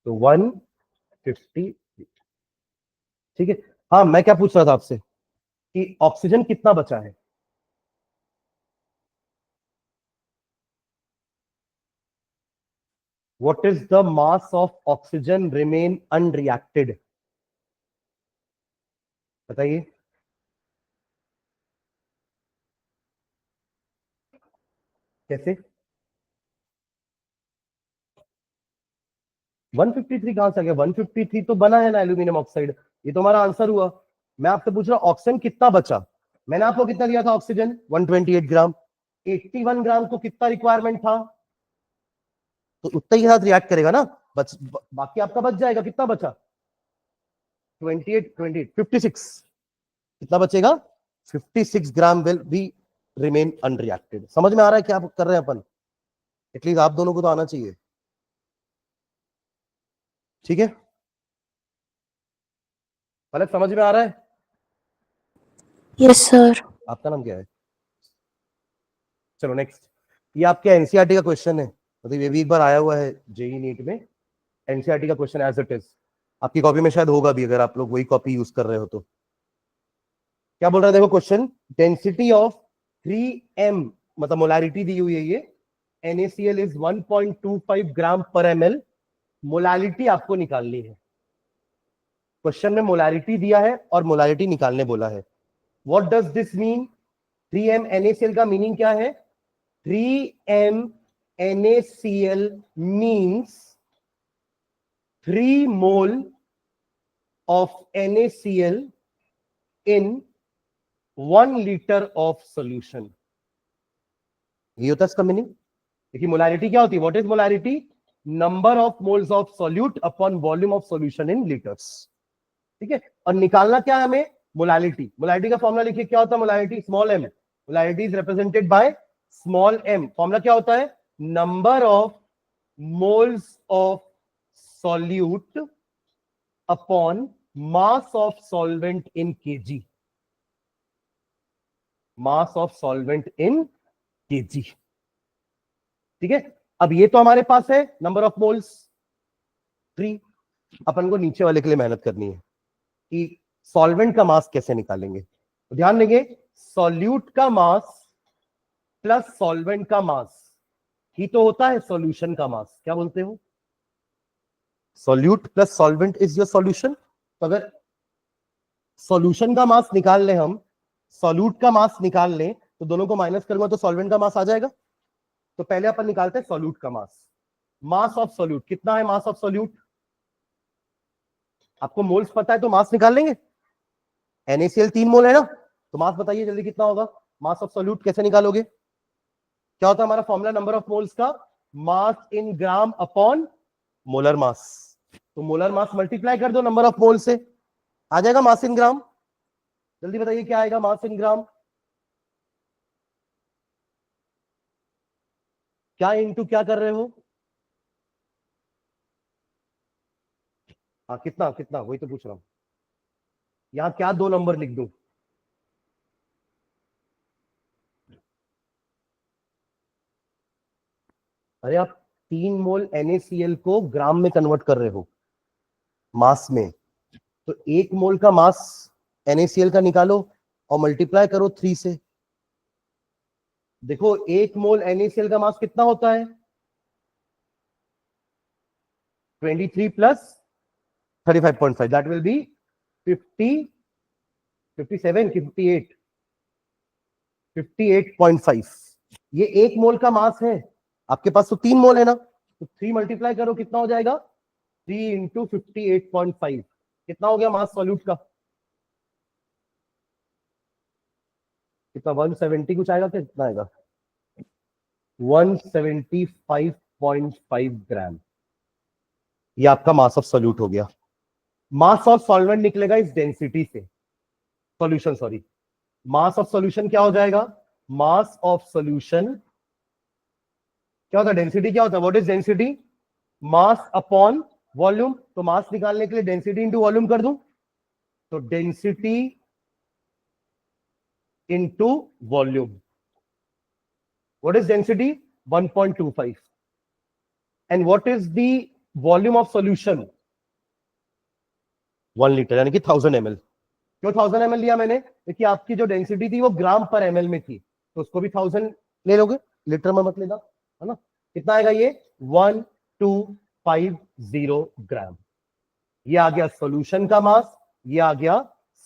तो 150। ठीक है। हाँ, मैं क्या पूछ रहा था आपसे कि ऑक्सीजन कितना बचा है? What is the mass of oxygen remain unreacted? बताइए। कैसे? 153 कहां से आ गया? 153 तो बना है ना एल्यूमिनियम ऑक्साइड, ये तो हमारा आंसर हुआ। मैं आपसे पूछ रहा हूं ऑक्सीजन कितना बचा। मैंने आपको कितना दिया था ऑक्सीजन? 128 ग्राम। 81 ग्राम को कितना रिक्वायरमेंट था? तो उतना ही के साथ रिएक्ट करेगा ना, बाकी आपका बच जाएगा। कितना बचा? 28 56। कितना बचेगा? 56 ग्राम विल बी रिमेन अनरिएक्टेड। समझ में आ रहा है क्या कर रहे हैं अपन? एटलीस्ट आप दोनों को तो आना चाहिए। ठीक है, मतलब समझ में आ रहा है? Yes sir. आपका नाम क्या है? चलो नेक्स्ट। ये आपके एनसीईआरटी का क्वेश्चन है, मतलब ये भी एक बार आया हुआ है जेई नीट में। एनसीईआरटी का क्वेश्चन एज इट इज आपकी कॉपी में शायद होगा भी, अगर आप लोग वही कॉपी यूज कर रहे हो तो। क्या बोल रहा है देखो क्वेश्चन? डेंसिटी ऑफ 3m, मतलब मोलारिटी दी हुई है ये, NaCl इज 1.25 ग्राम पर ml। मोलालिटी आपको निकालनी है। क्वेश्चन में मोलारिटी दिया है और मोलारिटी निकालने बोला है। What does this mean? 3m NaCl का मीनिंग क्या है? 3m NaCl means 3 mole of NaCl in 1 liter of solution। ये होता है इसका मीनिंग। देखिए मोलारिटी क्या होती है? What is molarity? Number of moles of solute upon volume of solution in litres. ठीक है, और निकालना क्या है हमें? मोलारिटी। मोलारिटी का फॉर्मूला लिखिए, क्या होता है molarity? Small m. Molarity is represented by small m. Formula क्या होता है? Number of moles of solute upon mass of solvent in kg. Mass of solvent in kg. ठीक है, अब ये तो हमारे पास है नंबर ऑफ मोल्स 3। अपन को नीचे वाले के लिए मेहनत करनी है कि सॉल्वेंट का मास कैसे निकालेंगे? तो ध्यान देंगे, सॉल्यूट का मास प्लस सॉल्वेंट का मास ही तो होता है सॉल्यूशन का मास। क्या बोलते हो? Solute plus solvent is your solution. तो अगर सॉल्यूशन का मास निकाल लें हम, सॉल्यूट का मास निकाल लें, तो दोनों को माइनस करूंगा तो सॉल्वेंट का मास आ जाएगा। तो पहले अपन निकालते हैं सॉल्यूट का मास। मास ऑफ सॉल्यूट कितना है? मास ऑफ सॉल्यूट आपको मोल्स पता है तो मास निकाल लेंगे। NaCl 3 मोल है ना, तो मास बताइए जल्दी कितना होगा। मास ऑफ सॉल्यूट कैसे निकालोगे? क्या होता है हमारा फॉर्मूला नंबर ऑफ मोल्स का? मास इन ग्राम अपॉन मोलर मास। तो मोलर मास मल्टीप्लाई कर दो नंबर ऑफ मोल से, आ जाएगा मास इन ग्राम। जल्दी बताइए क्या आएगा मास इन ग्राम? क्या इंटू क्या कर रहे हो? हाँ कितना कितना, वही तो पूछ रहा हूं। यहां क्या दो नंबर लिख दूं? अरे आप 3 मोल NaCl को ग्राम में कन्वर्ट कर रहे हो मास में, तो 1 मोल का मास NaCl का निकालो और मल्टीप्लाई करो 3 से। देखो 1 मोल NaCl का मास कितना होता है? 23 प्लस 35.5, दैट विल बी 50, 57 की 58, 58.5। ये 1 मोल का मास है, आपके पास तो 3 मोल है ना, तो 3 मल्टीप्लाई करो कितना हो जाएगा? 3 इंटू 58.5। कितना हो गया मास सॉल्यूट का? कितना 170 कुछ आएगा क्या? कितना आएगा? 175.5 ग्राम। ये आपका मास ऑफ सॉल्यूट हो गया। मास ऑफ सॉल्वेंट निकलेगा इस डेंसिटी से, solution sorry. Mass of solution क्या हो जाएगा? मास ऑफ सॉल्यूशन क्या होता है? डेंसिटी क्या होता है? What is density? Mass upon volume. तो मास निकालने के लिए डेंसिटी इंटू वॉल्यूम कर दूं, तो density into volume. What is density? 1.25। And what is the volume of solution? 1 litre, यानी कि 1000 ml। क्यों 1000 ml लिया मैंने? क्योंकि आपकी जो डेंसिटी थी वो ग्राम पर ml में थी, तो उसको भी 1000 ले लोगे, लीटर में मत लेना, है ना। कितना आएगा ये? 1250 ग्राम। ये आ गया सॉल्यूशन का मास, ये आ गया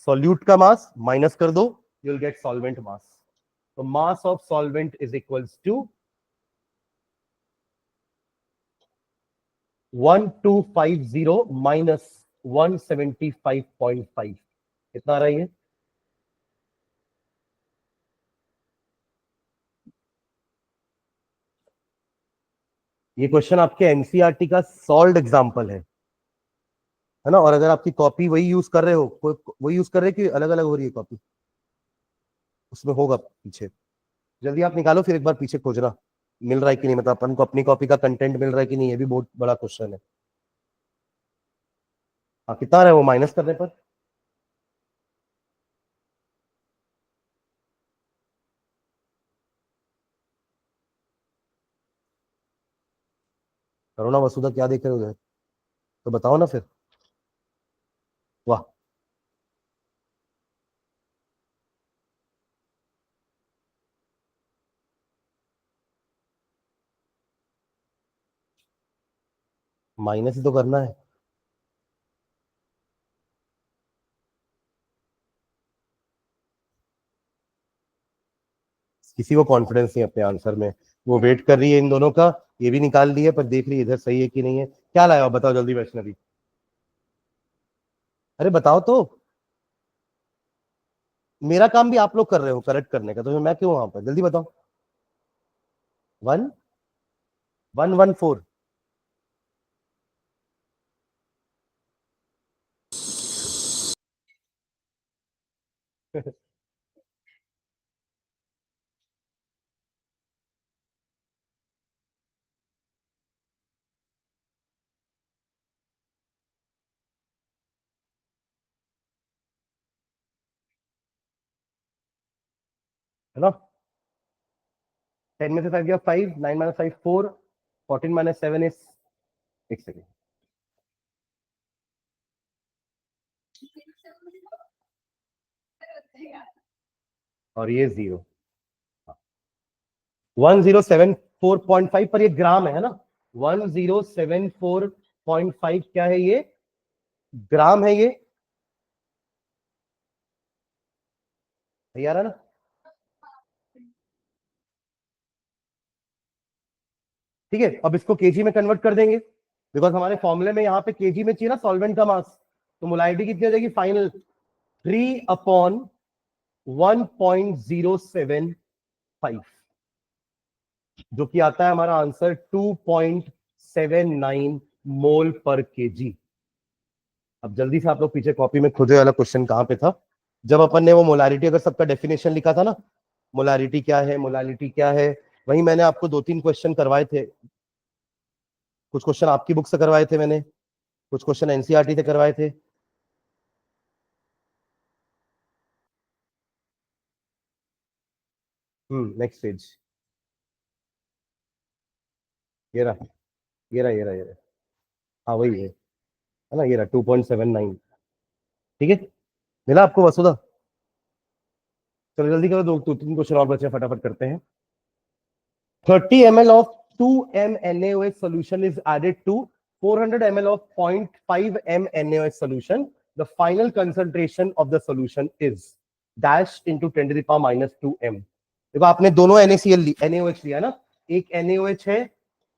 सॉल्यूट का मास, माइनस कर दो, you will get solvent mass. तो mass of solvent is equals to 1250 minus 175.5। कितना आ रहा है ये? ये क्वेश्चन आपके एनसीईआरटी का सॉल्व्ड एग्जांपल है ना। और अगर आपकी कॉपी वही यूज कर रहे हो, कोई वही यूज कर रहे हो कि अलग अलग हो रही है कॉपी, उसमें होगा पीछे। जल्दी आप निकालो, फिर एक बार पीछे खोजना मिल रहा है कि नहीं, मतलब अपन को अपनी कॉपी का कंटेंट मिल रहा है कि नहीं, ये भी बहुत बड़ा क्वेश्चन है। हाँ कितना आ रहा है वो माइनस करने पर? करुणा वसुधा क्या देख रहे हो उधर? तो बताओ ना फिर। वाह, माइनस ही तो करना है। किसी को कॉन्फिडेंस नहीं अपने आंसर में, वो वेट कर रही है इन दोनों का। ये भी निकाल ली है, पर देख रही है इधर सही है कि नहीं है। क्या लाया हो बताओ जल्दी वैष्णवी। अरे बताओ तो, मेरा काम भी आप लोग कर रहे हो करेक्ट करने का, तो मैं क्यों वहां पर? जल्दी बताओ। 1114। है ना। 10 में से 5 गया 5, 9 माइनस 5 4, 14 माइनस 7 इज, एक सेकेंड, और ये 0। 1074.5 पर ये ग्राम है ना, 1074.5 क्या है ये, ग्राम है ये, यार है ना। ठीक है, अब इसको केजी में कन्वर्ट कर देंगे, बिकॉज हमारे फॉर्मूले में यहाँ पे केजी में चाहिए ना सॉल्वेंट का मास। तो मोलारिटी कितनी हो जाएगी फाइनल, 3/1.075, जो कि आता है हमारा आंसर 2.79 मोल पर केजी। अब जल्दी से आप लोग पीछे कॉपी में खुदे वाला क्वेश्चन कहां पे था, जब अपन ने वो मोलारिटी अगर सबका डेफिनेशन लिखा था ना, मोलारिटी क्या है, मोलारिटी क्या है, वही मैंने आपको 2-3 क्वेश्चन करवाए थे। कुछ क्वेश्चन आपकी बुक से करवाए थे मैंने, कुछ क्वेश्चन एनसीईआरटी से करवाए थे। नेक्स्ट पेज, ये रहा, ये रहा, ये रहा, ये रहा। हाँ वही है ना, ये रहा 2.79। ठीक है, मिला आपको वसुधा? चलो जल्दी करो, 2-3 क्वेश्चन और बचे, फटाफट करते हैं। 30 ml of 2m NaOH solution is added to 400 ml of 0.5 m NaOH solution. The final concentration of the solution is dash into 10 to the power minus 2m. देखो आपने दोनों NaCl NaOH लिया ना, एक NaOH है,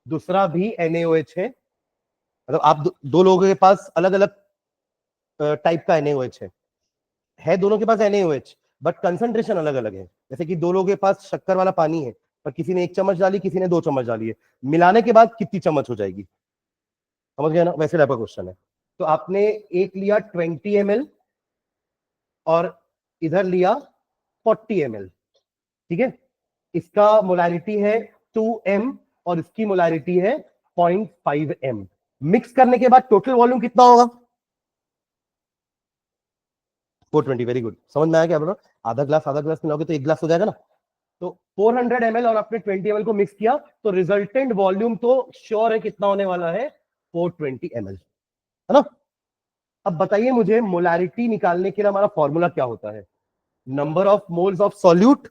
दूसरा भी NaOH है, मतलब आप दो लोगों के पास अलग अलग टाइप का NaOH है दोनों के पास NaOH, बट कंसंट्रेशन अलग अलग है। जैसे कि दो लोगों के पास शक्कर वाला पानी है, पर किसी ने 1 चम्मच डाली, किसी ने 2 चम्मच डाली है, मिलाने के बाद कितनी चम्मच हो जाएगी, समझ गया ना, वैसे टाइप का क्वेश्चन है। तो आपने एक लिया 20 ml और इधर लिया 40 ml, ठीक है, इसका मोलारिटी है 2m और इसकी मोलारिटी है 0.5 m। मिक्स करने के बाद टोटल वॉल्यूम कितना होगा, 420। वेरी गुड, समझ में आया क्या बोल रहा हूं? आधा ग्लास मिलाओगे तो 1 ग्लास हो जाएगा ना। तो 400 ml और आपने 20 ml को मिक्स किया, तो रिजल्टेंट वॉल्यूम तो श्योर है कितना होने वाला है, 420 ml, है ना। अब बताइए मुझे, मोलारिटी निकालने के लिए हमारा फॉर्मूला क्या होता है, number of moles of solute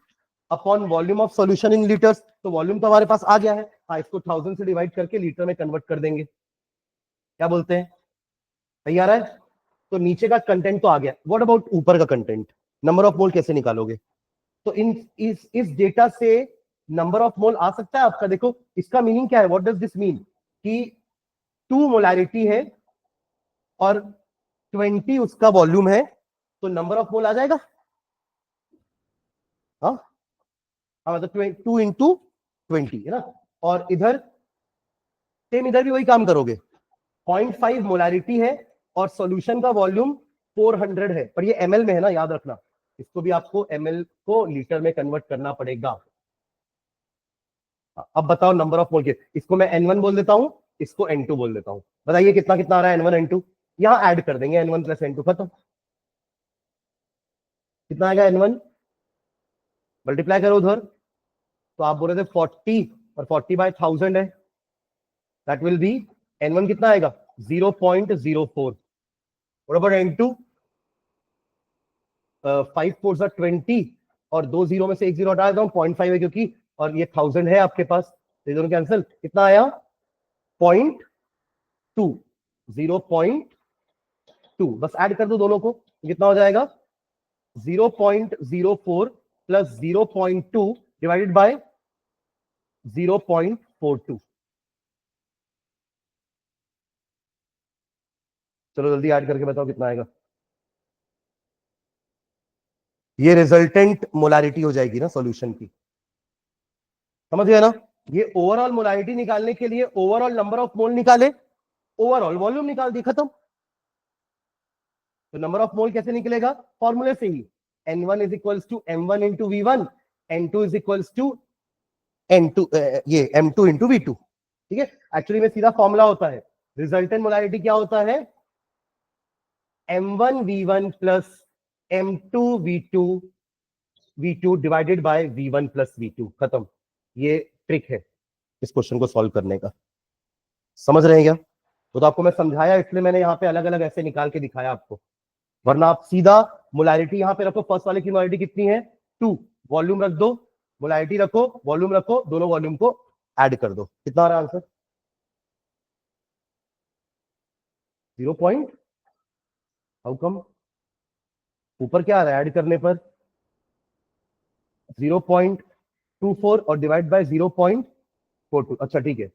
upon volume of solution in litres. तो वॉल्यूम तो हमारे पास आ गया है, हाँ इसको 1000 से डिवाइड करके लीटर में कन्वर्ट कर देंगे, क्या बोलते हैं, सही आ रहा है। तो नीचे का कंटेंट तो आ गया, व्हाट अबाउट ऊपर का कंटेंट, नंबर ऑफ मोल कैसे निकालोगे। तो इस डेटा से नंबर ऑफ मोल आ सकता है आपका। देखो इसका मीनिंग क्या है, व्हाट डज दिस मीन, कि 2 मोलारिटी है और 20 उसका वॉल्यूम है, तो नंबर ऑफ मोल आ जाएगा। हाँ हाँ, मतलब 2 इंटू 20 है ना, और इधर सेम, इधर भी वही काम करोगे। 0.5 मोलारिटी है और सॉल्यूशन का वॉल्यूम 400 है, पर ये ml में है ना, याद रखना, इसको भी आपको ml को लीटर में कन्वर्ट करना पड़ेगा। अब बताओ नंबर ऑफ मोल के, इसको मैं n1 बोल देता हूं, इसको n2 बोल देता हूं, बताइए कितना कितना आ रहा है n1 n2, यहां ऐड कर देंगे n1 प्लस n2, खत्म। कितना आएगा n1, मल्टीप्लाई करो उधर, तो आप बोल रहे थे 40 और 40/1000 है, दैट विल बी n1 कितना आएगा 0.04। और अबाउट n2, 5 4 20 और 2 जीरो में से 1 जीरो हटा देता हूं, 0.5 है क्योंकि, और ये 1000 है आपके पास, ये दोनों कैंसिल, कितना आया 0.2, 0.2, बस ऐड कर दो दोनों को, कितना हो जाएगा 0.04 प्लस 0.2 डिवाइडेड बाय 0.42। चलो जल्दी ऐड करके बताओ कितना आएगा। ये रिजल्टेंट मोलारिटी हो जाएगी ना सॉल्यूशन की, समझ गए ना। ये ओवरऑल मोलारिटी निकालने के लिए ओवरऑल नंबर ऑफ मोल निकाले, ओवरऑल वॉल्यूम निकाल दी, खत्म। तो नंबर ऑफ मोल कैसे निकलेगा, फॉर्मूले से ही, n1 is equals to m1 into v1, n2 is equals to n2, ये m2 इंटू v2। ठीक है, एक्चुअली में सीधा फॉर्मूला होता है, रिजल्टेंट मोलारिटी क्या होता है, m1 v1 plus m2 v2, v2 divided by v1 plus v2, खत्म। ये ट्रिक है इस क्वेश्चन को सॉल्व करने का, समझ रहे हैं क्या। तो आपको मैं समझाया, इसलिए मैंने यहाँ पे अलग अलग ऐसे निकाल के दिखाया आपको, वरना आप सीधा मोलारिटी यहां पे रखो, फर्स्ट वाले की मोलारिटी कितनी है 2, वॉल्यूम रख दो, मोलैलिटी रखो, वॉल्यूम रखो, दोनों वॉल्यूम को ऐड कर दो। कितना आ रहा है आंसर? 0 point, how come? ऊपर क्या आ रहा है ऐड करने पर? 0.24 और डिवाइड बाय 0.42। अच्छा ठीक है,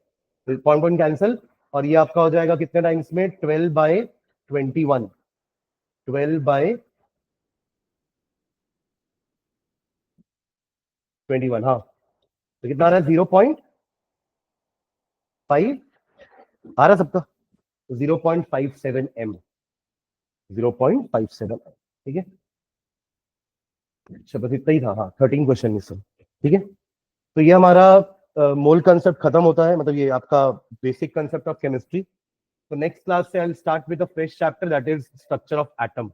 पॉइंट पॉइंट कैंसिल, और ये आपका हो जाएगा कितने टाइम्स में? 12/21। 12/21, हाँ। तो कितना आ रहा है? 0.5 आ रहा है सबका? 0.57 m, 0.57, ठीक है। अच्छा बस इतना ही था, हाँ 13 क्वेश्चन इससे, ठीक है। तो ये हमारा मोल कंसेप्ट खत्म होता है, मतलब ये आपका बेसिक कंसेप्ट ऑफ केमिस्ट्री। तो नेक्स्ट क्लास से I will start with a fresh chapter that is structure of atom.